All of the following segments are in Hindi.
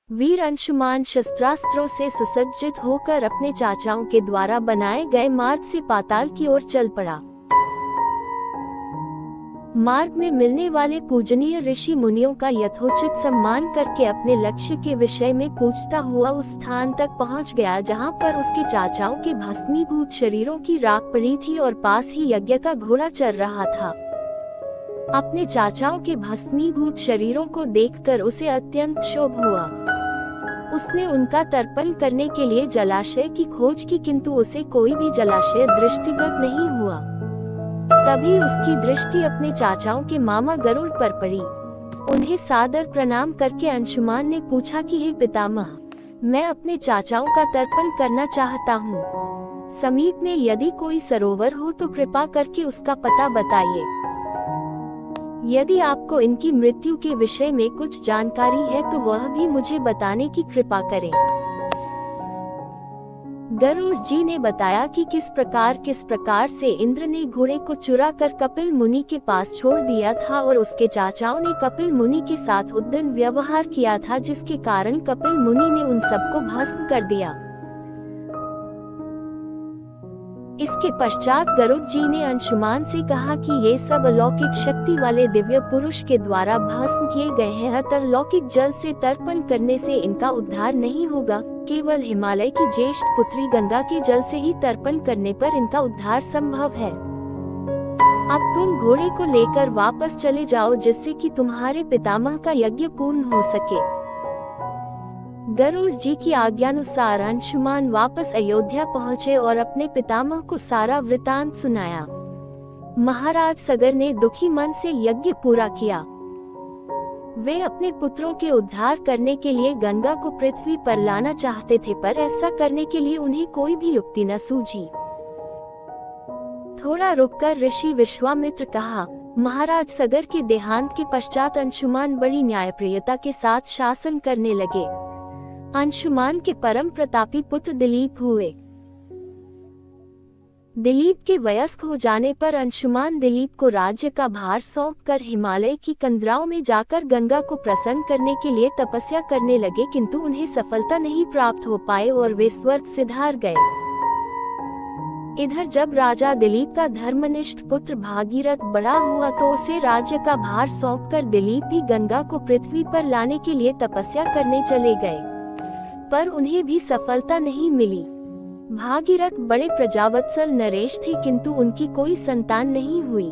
वीर अंशुमान शस्त्रास्त्रों से सुसज्जित होकर अपने चाचाओं के द्वारा बनाए गए मार्ग से पाताल की ओर चल पड़ा। मार्ग में मिलने वाले पूजनीय ऋषि मुनियों का यथोचित सम्मान करके अपने लक्ष्य के विषय में पूछता हुआ उस स्थान तक पहुंच गया जहां पर उसके चाचाओं के भस्मीभूत शरीरों की राख पड़ी थी और पास ही यज्ञ का घोड़ा चल रहा था। अपने चाचाओं के भस्मीभूत शरीरों को देखकर उसे अत्यंत क्षोभ हुआ। उसने उनका तर्पण करने के लिए जलाशय की खोज की, किंतु उसे कोई भी जलाशय दृष्टिगत नहीं हुआ। तभी उसकी दृष्टि अपने चाचाओं के मामा गरुड़ पर पड़ी। उन्हें सादर प्रणाम करके अंशुमान ने पूछा कि हे पितामह, मैं अपने चाचाओं का तर्पण करना चाहता हूँ। समीप में यदि कोई सरोवर हो तो कृपा करके उसका पता बताइए। यदि आपको इनकी मृत्यु के विषय में कुछ जानकारी है तो वह भी मुझे बताने की कृपा करें। गरुड़ जी ने बताया कि किस प्रकार से इंद्र ने घोड़े को चुरा कर कपिल मुनि के पास छोड़ दिया था और उसके चाचाओं ने कपिल मुनि के साथ उद्दंड व्यवहार किया था, जिसके कारण कपिल मुनि ने उन सबको भस्म कर दिया। इसके पश्चात गरुड़ जी ने अंशुमान से कहा कि ये सब अलौकिक शक्ति वाले दिव्य पुरुष के द्वारा भस्म किए गए हैं, अतः लौकिक जल से तर्पण करने से इनका उद्धार नहीं होगा। केवल हिमालय की ज्येष्ठ पुत्री गंगा के जल से ही तर्पण करने पर इनका उद्धार संभव है। अब तुम घोड़े को लेकर वापस चले जाओ, जिससे कि तुम्हारे पितामह का यज्ञ पूर्ण हो सके। गरुड़ जी की आज्ञानुसार अंशुमान वापस अयोध्या पहुँचे और अपने पितामह को सारा वृतांत सुनाया। महाराज सगर ने दुखी मन से यज्ञ पूरा किया। वे अपने पुत्रों के उद्धार करने के लिए गंगा को पृथ्वी पर लाना चाहते थे, पर ऐसा करने के लिए उन्हें कोई भी युक्ति न सूझी। थोड़ा रुककर ऋषि विश्वामित्र कहा, महाराज सगर के देहांत के पश्चात अंशुमान बड़ी न्यायप्रियता के साथ शासन करने लगे। अंशुमान के परम प्रतापी पुत्र दिलीप हुए। दिलीप के वयस्क हो जाने पर अंशुमान दिलीप को राज्य का भार सौंपकर हिमालय की कंदराओं में जाकर गंगा को प्रसन्न करने के लिए तपस्या करने लगे, किंतु उन्हें सफलता नहीं प्राप्त हो पाए और वे स्वर्ग सिधार गए। इधर जब राजा दिलीप का धर्मनिष्ठ पुत्र भागीरथ बड़ा हुआ तो उसे राज्य का भार सौंपकर दिलीप भी गंगा को पृथ्वी पर लाने के लिए तपस्या करने चले गए, पर उन्हें भी सफलता नहीं मिली। भागीरथ बड़े प्रजावत्सल नरेश थे, किंतु उनकी कोई संतान नहीं हुई।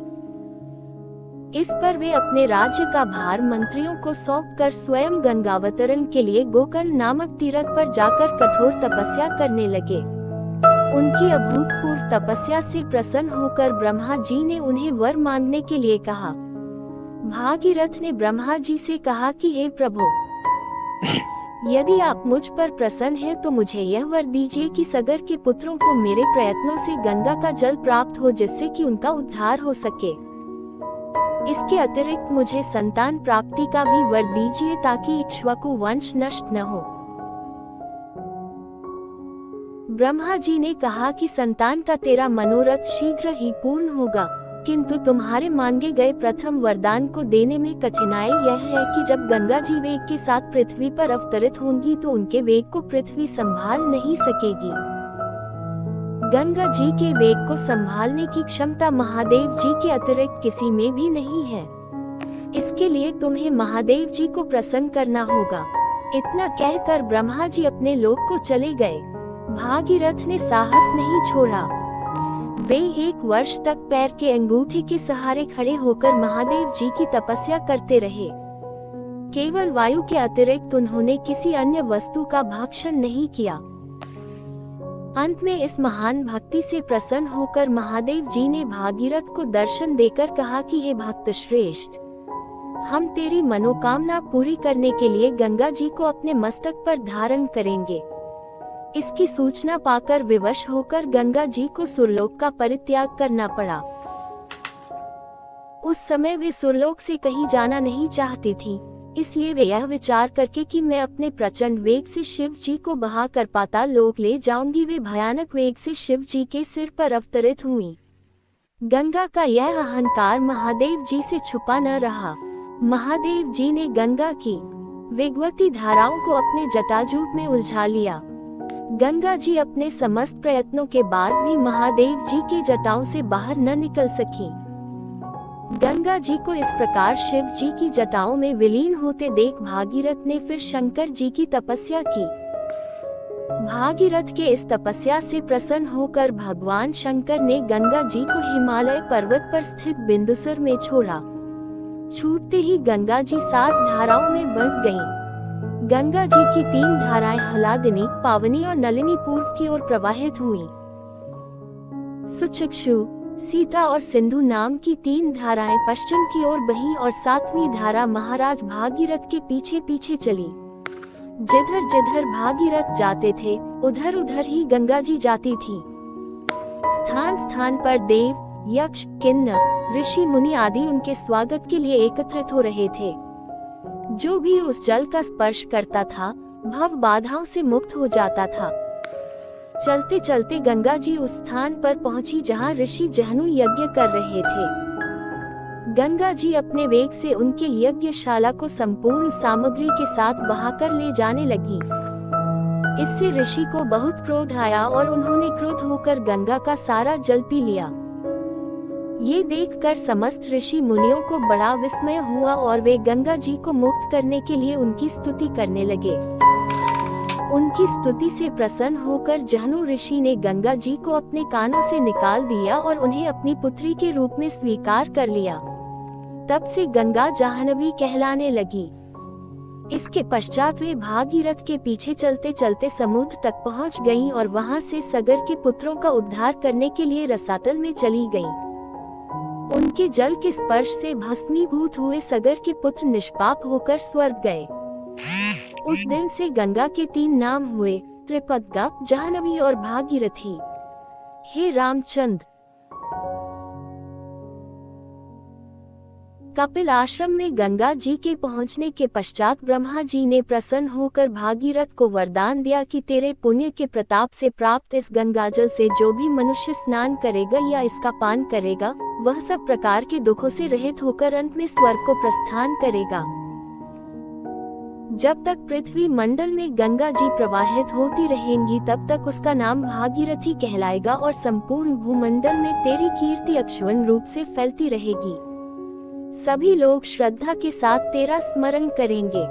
इस पर वे अपने राज्य का भार मंत्रियों को सौंपकर स्वयं गंगावतरण के लिए गोकर्ण नामक तीर्थ पर जाकर कठोर तपस्या करने लगे। उनकी अभूतपूर्व तपस्या से प्रसन्न होकर ब्रह्मा जी ने उन्हें वर मांगने के लिए कहा। भागीरथ ने ब्रह्मा जी से कहा कि हे प्रभु, यदि आप मुझ पर प्रसन्न हैं तो मुझे यह वर दीजिए कि सगर के पुत्रों को मेरे प्रयत्नों से गंगा का जल प्राप्त हो, जिससे कि उनका उद्धार हो सके। इसके अतिरिक्त मुझे संतान प्राप्ति का भी वर दीजिए, ताकि इक्ष्वाकु वंश नष्ट न हो। ब्रह्मा जी ने कहा कि संतान का तेरा मनोरथ शीघ्र ही पूर्ण होगा, किंतु तुम्हारे मांगे गए प्रथम वरदान को देने में कठिनाई यह है कि जब गंगा जी वेग के साथ पृथ्वी पर अवतरित होंगी तो उनके वेग को पृथ्वी संभाल नहीं सकेगी। गंगा जी के वेग को संभालने की क्षमता महादेव जी के अतिरिक्त किसी में भी नहीं है। इसके लिए तुम्हें महादेव जी को प्रसन्न करना होगा। इतना कहकर ब्रह्मा जी अपने लोक को चले गए। भागीरथ ने साहस नहीं छोड़ा। वे 1 वर्ष तक पैर के अंगूठे के सहारे खड़े होकर महादेव जी की तपस्या करते रहे। केवल वायु के अतिरिक्त उन्होंने किसी अन्य वस्तु का भक्षण नहीं किया। अंत में इस महान भक्ति से प्रसन्न होकर महादेव जी ने भागीरथ को दर्शन देकर कहा कि हे भक्त श्रेष्ठ, हम तेरी मनोकामना पूरी करने के लिए गंगा जी को अपने मस्तक पर धारण करेंगे। इसकी सूचना पाकर विवश होकर गंगा जी को सुरलोक का परित्याग करना पड़ा। उस समय वे सुरलोक से कहीं जाना नहीं चाहती थी, इसलिए वे यह विचार करके कि मैं अपने प्रचंड वेग से शिव जी को बहाकर पाताल लोक ले जाऊंगी, वे भयानक वेग से शिव जी के सिर पर अवतरित हुई। गंगा का यह अहंकार महादेव जी से छुपा न रहा। महादेव जी ने गंगा की वेगवती धाराओं को अपने जटाजूट में उलझा लिया। गंगा जी अपने समस्त प्रयत्नों के बाद भी महादेव जी के जटाओं से बाहर न निकल सकी। गंगा जी को इस प्रकार शिव जी की जटाओं में विलीन होते देख भागीरथ ने फिर शंकर जी की तपस्या की। भागीरथ के इस तपस्या से प्रसन्न होकर भगवान शंकर ने गंगा जी को हिमालय पर्वत पर स्थित बिंदुसर में छोड़ा। छूटते ही गंगा जी 7 धाराओं में बंट गईं। गंगा जी की 3 धाराएं हलादिनी, पावनी और नलिनी पूर्व की ओर प्रवाहित हुईं। सुचक्षु, सीता और सिंधु नाम की 3 धाराएं पश्चिम की ओर बहीं और 7वीं धारा महाराज भागीरथ के पीछे पीछे चली। जिधर जिधर भागीरथ जाते थे उधर उधर ही गंगा जी जाती थी। स्थान स्थान पर देव, यक्ष, किन्नर, ऋषि मुनि आदि उनके स्वागत के लिए एकत्रित हो रहे थे। जो भी उस जल का स्पर्श करता था भव बाधाओं से मुक्त हो जाता था। चलते चलते गंगा जी उस स्थान पर पहुंची जहां ऋषि जहनु यज्ञ कर रहे थे। गंगा जी अपने वेग से उनके यज्ञशाला को संपूर्ण सामग्री के साथ बहाकर ले जाने लगी। इससे ऋषि को बहुत क्रोध आया और उन्होंने क्रोध होकर गंगा का सारा जल पी लिया। ये देखकर समस्त ऋषि मुनियों को बड़ा विस्मय हुआ और वे गंगा जी को मुक्त करने के लिए उनकी स्तुति करने लगे। उनकी स्तुति से प्रसन्न होकर जहनु ऋषि ने गंगा जी को अपने कानों से निकाल दिया और उन्हें अपनी पुत्री के रूप में स्वीकार कर लिया। तब से गंगा जाह्नवी कहलाने लगी। इसके पश्चात वे भागीरथ के पीछे चलते चलते समुद्र तक पहुंच गईं और वहां से सगर के पुत्रों का उद्धार करने के लिए रसातल में चली गईं। उनके जल के स्पर्श से भस्मीभूत हुए सगर के पुत्र निष्पाप होकर स्वर्ग गए। उस दिन से गंगा के 3 नाम हुए, त्रिपदगा, जाह्नवी और भागीरथी। हे रामचंद्र, कपिल आश्रम में गंगा जी के पहुंचने के पश्चात ब्रह्मा जी ने प्रसन्न होकर भागीरथ को वरदान दिया कि तेरे पुण्य के प्रताप से प्राप्त इस गंगाजल से जो भी मनुष्य स्नान करेगा या इसका पान करेगा वह सब प्रकार के दुखों से रहित होकर अंत में स्वर्ग को प्रस्थान करेगा। जब तक पृथ्वी मंडल में गंगा जी प्रवाहित होती रहेंगी तब तक उसका नाम भागीरथी कहलाएगा और संपूर्ण भूमंडल में तेरी कीर्ति अक्षुण्ण रूप से फैलती रहेगी। सभी लोग श्रद्धा के साथ तेरा स्मरण करेंगे।